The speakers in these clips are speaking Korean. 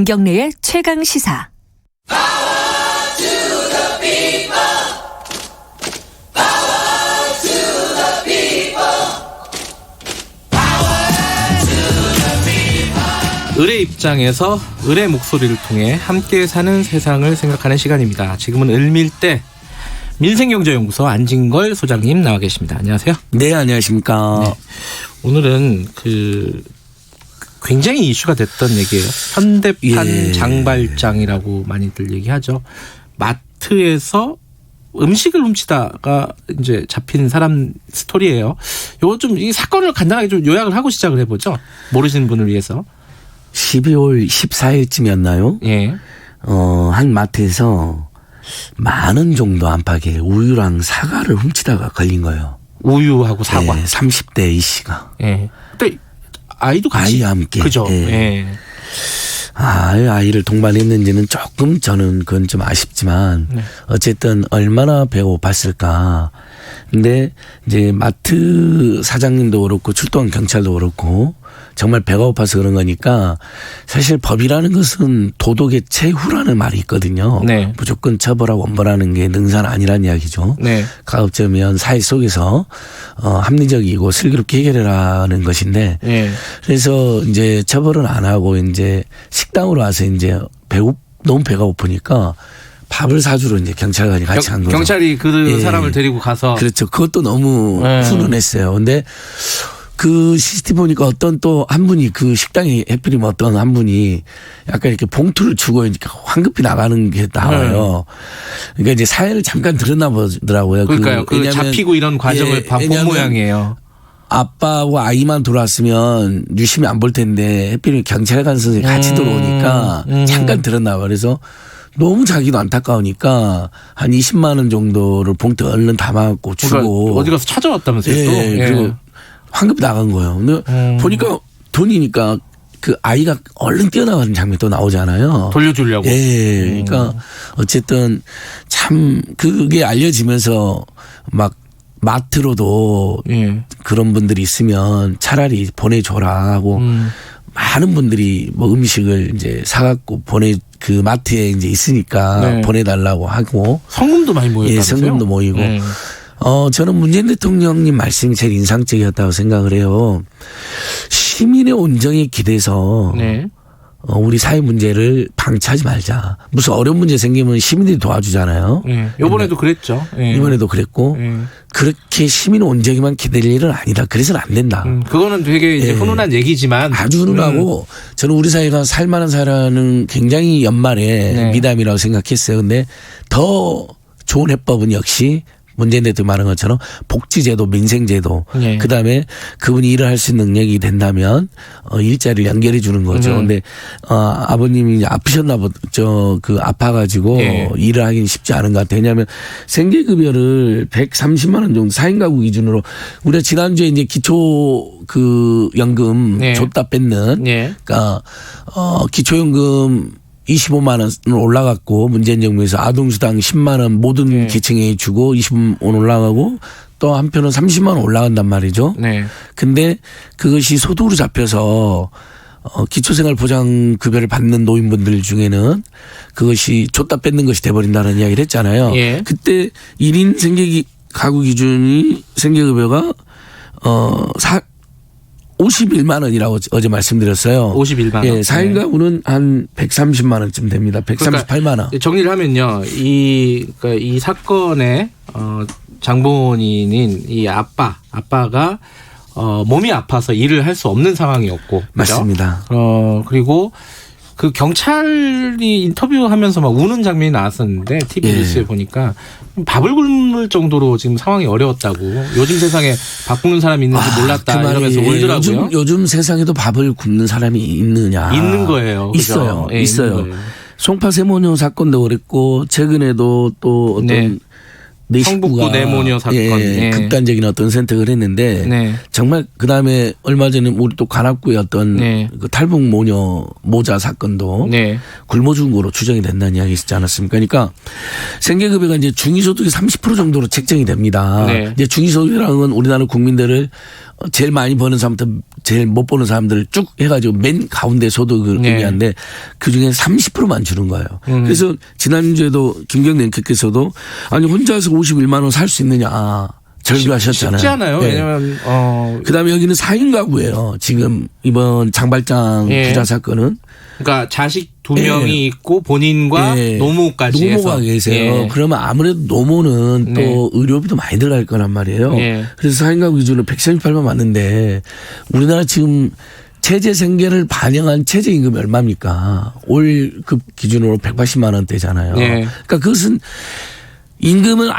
김경래의 최강 시사. 을의 입장에서 을의 목소리를 통해 함께 사는 세상을 생각하는 시간입니다. 지금은 을밀대 민생경제연구소 안진걸 소장님 나와 계십니다. 안녕하세요. 네, 안녕하십니까. 네. 오늘은 굉장히 이슈가 됐던 얘기예요. 현대판 장발장이라고 많이들 얘기하죠. 마트에서 음식을 훔치다가 이제 잡힌 사람 스토리예요. 요거 좀 이 사건을 간단하게 좀 요약을 하고 시작을 해보죠. 모르시는 분을 위해서. 12월 14일쯤이었나요? 예. 한 마트에서 10,000원 정도 안팎의 우유랑 사과를 훔치다가 걸린 거예요. 우유하고 사과. 네, 30대 이씨가. 예. 근데 아이도 같이. 아이와 함께. 그죠. 예. 예. 아이를 동반했는지는 조금 저는 그건 좀 아쉽지만 네. 어쨌든 얼마나 배고팠을까. 근데 이제 마트 사장님도 그렇고 출동한 경찰도 그렇고 정말 배가 고파서 그런 거니까 사실 법이라는 것은 도덕의 최후라는 말이 있거든요. 네. 무조건 처벌하고 원벌하는 게 능사는 아니란 이야기죠. 네. 가급적이면 사회 속에서 합리적이고 슬기롭게 해결하라는 것인데 네. 그래서 이제 처벌은 안 하고 이제 식당으로 와서 이제 너무 배가 고프니까 밥을 사주러 이제 경찰관이 같이 간 거죠. 경찰이 그 사람을 데리고 가서. 그렇죠. 그것도 너무 훈훈했어요. 근데 그 CCTV 보니까 어떤 또 한 분이 그 식당에 해필이면 어떤 한 분이 약간 이렇게 봉투를 주고 이렇게 황급히 나가는 게 나와요. 그러니까 이제 사회를 잠깐 드러나 보더라고요. 그러니까요. 그 잡히고 이런 과정을 본 모양이에요. 아빠하고 아이만 들어왔으면 유심히 안 볼 텐데 해필이면 경찰관 선생님이 같이 들어오니까 잠깐 드러나 봐. 그래서 너무 자기도 안타까우니까 한 20만 원 정도를 봉투에 얼른 담아갖고 주고. 그러니까 어디 가서 찾아왔다면서요. 또. 그리고 황급히 나간 거예요. 근데 보니까 돈이니까 그 아이가 얼른 뛰어나가는 장면이 또 나오잖아요. 돌려주려고. 예. 그러니까 어쨌든 참 그게 알려지면서 막 마트로도 그런 분들이 있으면 차라리 보내줘라 하고 많은 분들이 뭐 음식을 이제 사갖고 그 마트에 이제 있으니까 보내달라고 하고. 성금도 많이 모였다면서요? 예, 성금도 모이고. 저는 문재인 대통령님 말씀이 제일 인상적이었다고 생각을 해요. 시민의 온정에 기대서 우리 사회 문제를 방치하지 말자. 무슨 어려운 문제 생기면 시민들이 도와주잖아요. 이번에도 그랬죠. 이번에도 그랬고 그렇게 시민 온정에만 기댈 일은 아니다. 그래서는 안 된다. 그거는 되게 이제 훈훈한 얘기지만 아주 훈훈하고 저는 우리 사회가 살만한 사람은 굉장히 연말에 미담이라고 생각했어요. 근데 더 좋은 해법은 역시 문재인 대통령이 말한 것처럼 복지제도, 민생제도, 그다음에 그분이 일을 할 수 있는 능력이 된다면 일자리를 연결해 주는 거죠. 그런데 아버님이 이제 아프셨나 보죠. 아파가지고 일을 하기는 쉽지 않은 것 같아요. 왜냐하면 생계급여를 130만 원 정도 4인 가구 기준으로 우리가 지난주에 이제 기초 연금 줬다 뺏는 그러니까 기초연금 25만 원 올라갔고 문재인 정부에서 아동수당 10만 원 모든 계층에 주고 25만 원 올라가고 또 한편은 30만 원 올라간단 말이죠. 근데 그것이 소득으로 잡혀서 기초생활보장급여를 받는 노인분들 중에는 그것이 줬다 뺏는 것이 돼버린다는 이야기를 했잖아요. 그때 1인 가구 기준이 생계급여가 51만 원이라고 어제 말씀드렸어요. 51만 원. 4인 가구는 한 130만 원쯤 됩니다. 138만 원. 정리를 하면요. 이 사건의 장본인인 이 아빠가 몸이 아파서 일을 할 수 없는 상황이었고. 맞습니다. 그리고 그 경찰이 인터뷰하면서 막 우는 장면이 나왔었는데 TV 뉴스에 보니까 밥을 굶을 정도로 지금 상황이 어려웠다고. 요즘 세상에 밥 굶는 사람이 있는지 몰랐다 이러면서 울더라고요. 요즘 세상에도 밥을 굶는 사람이 있느냐. 있는 거예요. 있어요. 그죠? 있어요. 송파 세모녀 사건도 그랬고 최근에도 또 어떤 내 성북구 식구가 내모녀 사건. 예. 극단적인 어떤 선택을 했는데 네. 정말 그다음에 얼마 전에 우리 또 관악구의 어떤 네. 그 탈북 모녀 모자 사건도 네. 굶어 죽은 거로 추정이 된다는 이야기 있지 않았습니까? 그러니까 생계급여가 이제 중위소득의 30% 정도로 책정이 됩니다. 네. 이제 중위소득이라는 건 우리나라 국민들을 제일 많이 버는 사람부터 제일 못 버는 사람들을 쭉 해가지고 맨 가운데 소득을 네. 의미하는데 그중에 30%만 주는 거예요. 그래서 지난주에도 김경래 께서도 아니 혼자서 51만 원 살 수 있느냐 절규하셨잖아요. 쉽지 않아요. 네. 왜냐하면 그다음에 여기는 4인 가구예요. 지금 이번 장발장 예. 부자 사건은. 그러니까 자식 2명이 있고 본인과 노모까지 노모가 해서. 계세요. 예. 그러면 아무래도 노모는 네. 또 의료비도 많이 들어갈 거란 말이에요. 예. 그래서 4인 가구 기준으로 138만 맞는데 우리나라 지금 최저 생계를 반영한 최저임금이 얼마입니까? 월급 기준으로 180만 원대잖아요. 예. 그러니까 그것은 임금은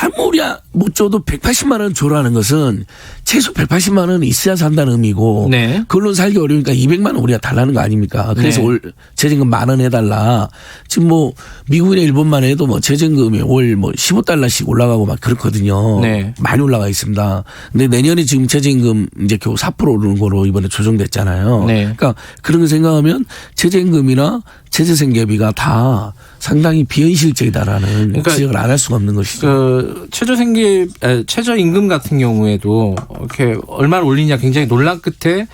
아무리 못 줘도 180만 원 줘라는 것은 최소 180만 원은 있어야 산다는 의미고 네. 그걸로 살기 어려우니까 200만 원 우리가 달라는 거 아닙니까? 그래서 네. 월 최저임금 10,000원 해달라. 지금 뭐 미국이나 일본만 해도 뭐 최저임금이 월 뭐 15달러씩 올라가고 막 그렇거든요. 네. 많이 올라가 있습니다. 근데 내년에 지금 최저임금 이제 겨우 4% 오르는 거로 이번에 조정됐잖아요. 네. 그러니까 그런 거 생각하면 최저임금이나 최저생계비가 다 상당히 비현실적이다라는 그러니까 지적을 안 할 수가 없는 것이죠. 그 최저임금 같은 경우에도 이렇게 얼마를 올리냐 굉장히 논란 끝에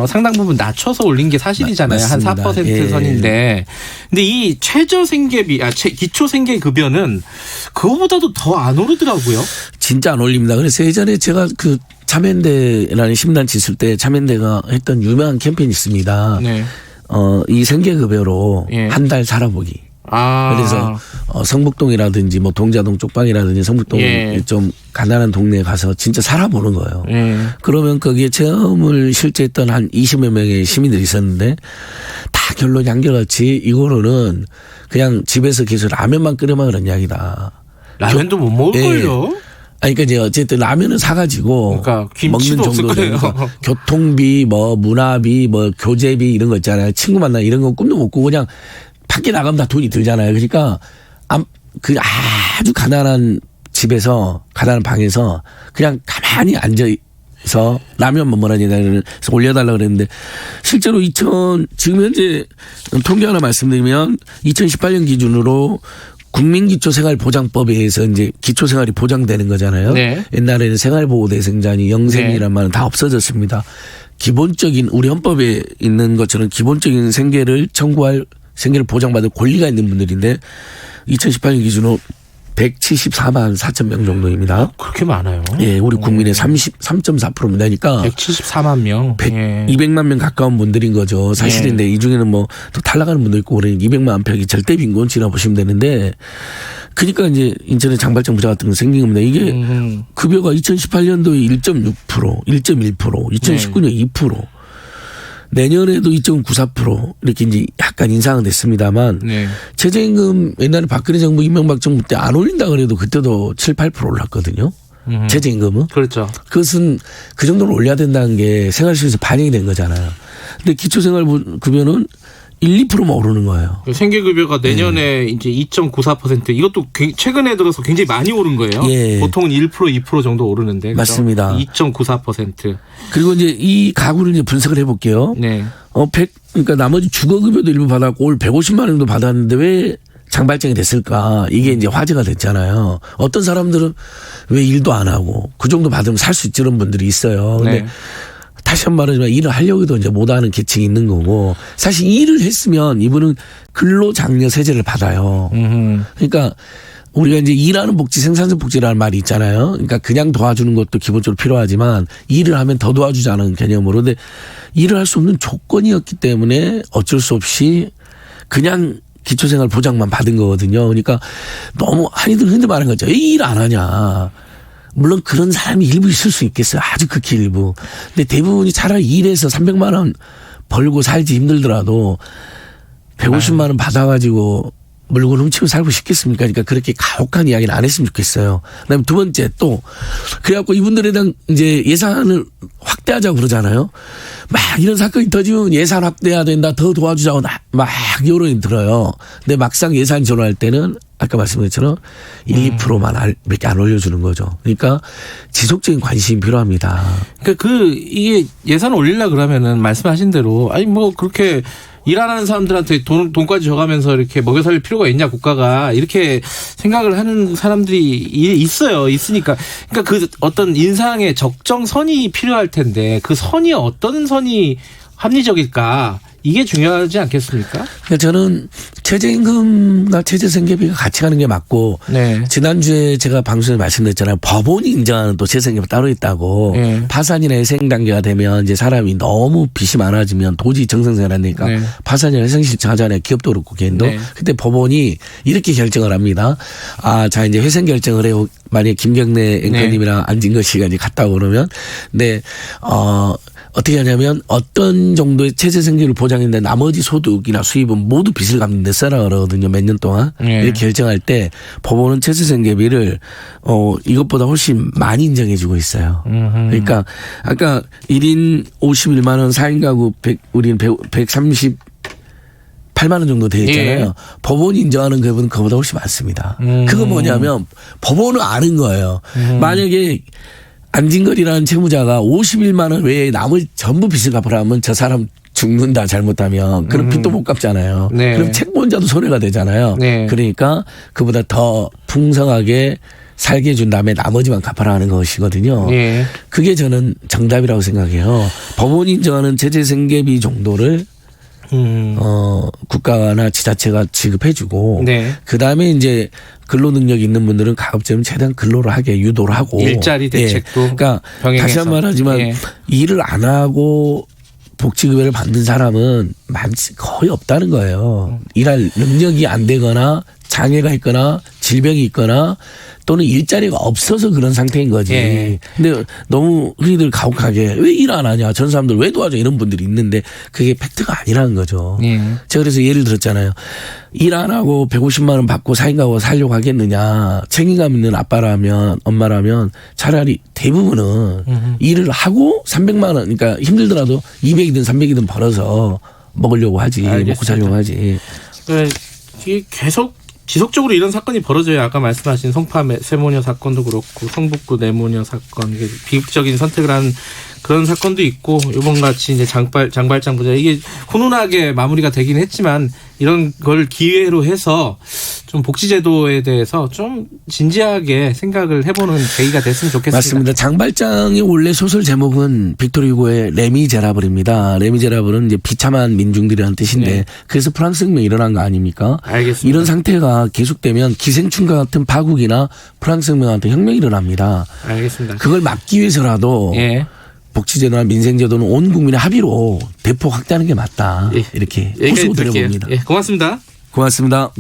상당 부분 낮춰서 올린 게 사실이잖아요. 한 맞습니다. 4% 예. 선인데. 근데 이 최저생계비, 기초생계급여는 그거보다도 더 안 오르더라고요. 진짜 안 올립니다. 그래서 예전에 제가 그 참여연대라는 시민단체 있을 때 참여연대가 했던 유명한 캠페인이 있습니다. 네. 이 생계급여로 예. 한 달 살아보기. 아. 그래서 성북동이라든지 뭐 동자동 쪽방이라든지 성북동 예. 좀 가난한 동네에 가서 진짜 살아보는 거예요. 예. 그러면 거기에 체험을 실제 했던 한 20여 명의 시민들이 있었는데 다 결론 양결같이 이거로는 그냥 집에서 계속 라면만 끓여 먹으라는 이야기다. 라면도 못 먹을걸요? 아니, 그러니까 이제 어쨌든 라면은 사가지고 그러니까 김치도 먹는 없을 정도 거예요. 되니까 교통비, 뭐 문화비, 뭐 교재비 이런 거 있잖아요. 친구 만나 이런 거 꿈도 못 꾸고 그냥 밖에 나가면 다 돈이 들잖아요. 그러니까 그 아주 가난한 집에서 가난한 방에서 그냥 가만히 앉아서 라면만 뭐라니 그래서 올려달라고 그랬는데 실제로 지금 현재 통계 하나 말씀드리면 2018년 기준으로 국민기초생활보장법에 의해서 이제 기초생활이 보장되는 거잖아요. 네. 옛날에는 생활보호대상자니 영생이란 말은 다 없어졌습니다. 기본적인 우리 헌법에 있는 것처럼 기본적인 생계를 청구할 생계를 보장받을 권리가 있는 분들인데 2018년 기준으로 174만 4천 명 정도입니다. 그렇게 많아요. 예, 우리 국민의 33.4%입니다. 그러니까 174만 명. 200만 명 가까운 분들인 거죠. 사실인데 이 중에는 뭐 또 탈락하는 분도 있고 그러니 200만 평이 절대 빈곤치라고 보시면 되는데 그러니까 이제 인천의 장발장 부자 같은 거 생긴 겁니다. 이게 급여가 2018년도에 1.6%, 1.1%, 2019년 2%. 내년에도 2.94% 이렇게 이제 약간 인상은 됐습니다만 최저임금 옛날에 박근혜 정부 이명박 정부 때 안 올린다 그래도 그때도 7, 8% 올랐거든요. 최저임금은. 그렇죠. 그것은 그 정도로 올려야 된다는 게 생활실에서 반영이 된 거잖아요. 근데 기초생활급여는 1, 2%만 오르는 거예요. 생계급여가 내년에 이제 2.94% 이것도 최근에 들어서 굉장히 많이 오른 거예요. 예. 보통은 1%, 2% 정도 오르는데. 맞습니다. 2.94%. 그리고 이제 이 가구를 이제 분석을 해볼게요. 네. 그러니까 나머지 주거급여도 일부 받았고 올 150만 원 정도 받았는데 왜 장발장이 됐을까? 이게 이제 화제가 됐잖아요. 어떤 사람들은 왜 일도 안 하고 그 정도 받으면 살 수 있지 이런 분들이 있어요. 근데 네. 다시 한 번 말하지만 일을 하려고 해도 이제 못하는 계층이 있는 거고 사실 일을 했으면 이분은 근로장려 세제를 받아요. 그러니까 우리가 이제 일하는 복지, 생산성 복지라는 말이 있잖아요. 그러니까 그냥 도와주는 것도 기본적으로 필요하지만 일을 하면 더 도와주자는 개념으로. 근데 일을 할 수 없는 조건이었기 때문에 어쩔 수 없이 그냥 기초생활 보장만 받은 거거든요. 그러니까 너무 흔히 말하는 거죠. 일 안 하냐. 물론 그런 사람이 일부 있을 수 있겠어요. 아주 극히 일부. 근데 대부분이 차라리 일해서 300만 원 벌고 살지 힘들더라도 150만 원 받아가지고 물건 훔치고 살고 싶겠습니까? 그러니까 그렇게 가혹한 이야기는 안 했으면 좋겠어요. 그다음에 두 번째 또 그래갖고 이분들에 대한 이제 예산을 확대하자고 그러잖아요. 막 이런 사건이 터지면 예산 확대해야 된다. 더 도와주자고 막 여론이 들어요. 근데 막상 예산 조율할 때는 아까 말씀드린 것처럼 1, 2%만 몇 개 안 올려주는 거죠. 그러니까 지속적인 관심이 필요합니다. 그러니까 이게 예산을 올리려 그러면은 말씀하신 대로 아니 뭐 그렇게 일 안 하는 사람들한테 돈까지 줘가면서 이렇게 먹여 살릴 필요가 있냐 국가가 이렇게 생각을 하는 사람들이 있어요. 있으니까 그러니까 그 어떤 인상의 적정선이 필요할 텐데 그 선이 어떤 선이 합리적일까 이게 중요하지 않겠습니까? 저는 최저임금과 최저생계비가 같이 가는 게 맞고 네. 지난주에 제가 방송에 말씀드렸잖아요. 법원이 인정하는 또 최저임금이 따로 있다고. 네. 파산이나 회생 단계가 되면 이제 사람이 너무 빚이 많아지면 도저히 정상생활 안 되니까 네. 파산이나 회생 신청하잖아요. 기업도 그렇고 개인도. 네. 그때 법원이 이렇게 결정을 합니다. 자 이제 회생 결정을 해요. 만약에 김경래 앵커님이랑 안진거 씨가 이제 갔다고 그러면 네 어떻게 하냐면 어떤 정도의 최저생계를 보장했는데 나머지 소득이나 수입은 모두 빚을 갚는 데 써라 그러거든요. 몇 년 동안. 네. 이렇게 결정할 때 법원은 최저생계비를 이것보다 훨씬 많이 인정해 주고 있어요. 그러니까 아까 1인 51만 원 4인 가구 우리는 138만 원 정도 돼 있잖아요. 예. 법원이 인정하는 그분은 그보다 훨씬 많습니다. 그거 뭐냐면 법원은 아는 거예요. 만약에 안진걸이라는 채무자가 51만 원 외에 나머지 전부 빚을 갚으라면 저 사람 죽는다 잘못하면 그럼 빚도 못 갚잖아요. 네. 그럼 채권자도 손해가 되잖아요. 네. 그러니까 그보다 더 풍성하게 살게 해준 다음에 나머지만 갚아라 하는 것이거든요. 네. 그게 저는 정답이라고 생각해요. 법원이 인정하는 최저생계비 정도를 국가나 지자체가 지급해주고 네. 그다음에 이제 근로 능력이 있는 분들은 가급적이면 최대한 근로를 하게 유도를 하고 일자리 대책도 그러니까 병행해서. 다시 한 번 하지만 예. 일을 안 하고 복지급여를 받는 사람은 거의 없다는 거예요. 일할 능력이 안 되거나 장애가 있거나 질병이 있거나 또는 일자리가 없어서 그런 상태인 거지. 예. 근데 너무 흔히들 가혹하게 왜 일 안 하냐. 전 사람들 왜 도와줘 이런 분들이 있는데 그게 팩트가 아니라는 거죠. 예. 제가 그래서 예를 들었잖아요. 일 안 하고 150만 원 받고 4인 가구 살려고 하겠느냐. 책임감 있는 아빠라면 엄마라면 차라리 대부분은 일을 하고 300만 원 그러니까 힘들더라도 200이든 300이든 벌어서 먹으려고 하지. 알겠습니다. 먹고 살려고 하지. 이게 계속 지속적으로 이런 사건이 벌어져요. 아까 말씀하신 송파 세모녀 사건도 그렇고 성북구 내모녀 사건 이게 비극적인 선택을 한 그런 사건도 있고 이번 같이 이제 장발장 부자 이게 훈훈하게 마무리가 되긴 했지만 이런 걸 기회로 해서 좀 복지제도에 대해서 좀 진지하게 생각을 해보는 계기가 됐으면 좋겠습니다. 맞습니다. 장발장의 원래 소설 제목은 빅토르 휴고의 레미제라블입니다. 레미제라블은 이제 비참한 민중들이라는 뜻인데 네. 그래서 프랑스 혁명이 일어난 거 아닙니까? 알겠습니다. 이런 상태가 계속되면 기생충과 같은 파국이나 프랑스 혁명 같은 혁명이 일어납니다. 알겠습니다. 그걸 막기 위해서라도 예. 복지제도나 민생제도는 온 국민의 합의로 대폭 확대하는 게 맞다. 예. 이렇게 여기까지 호소 드릴게요. 드려봅니다. 예, 고맙습니다. 고맙습니다.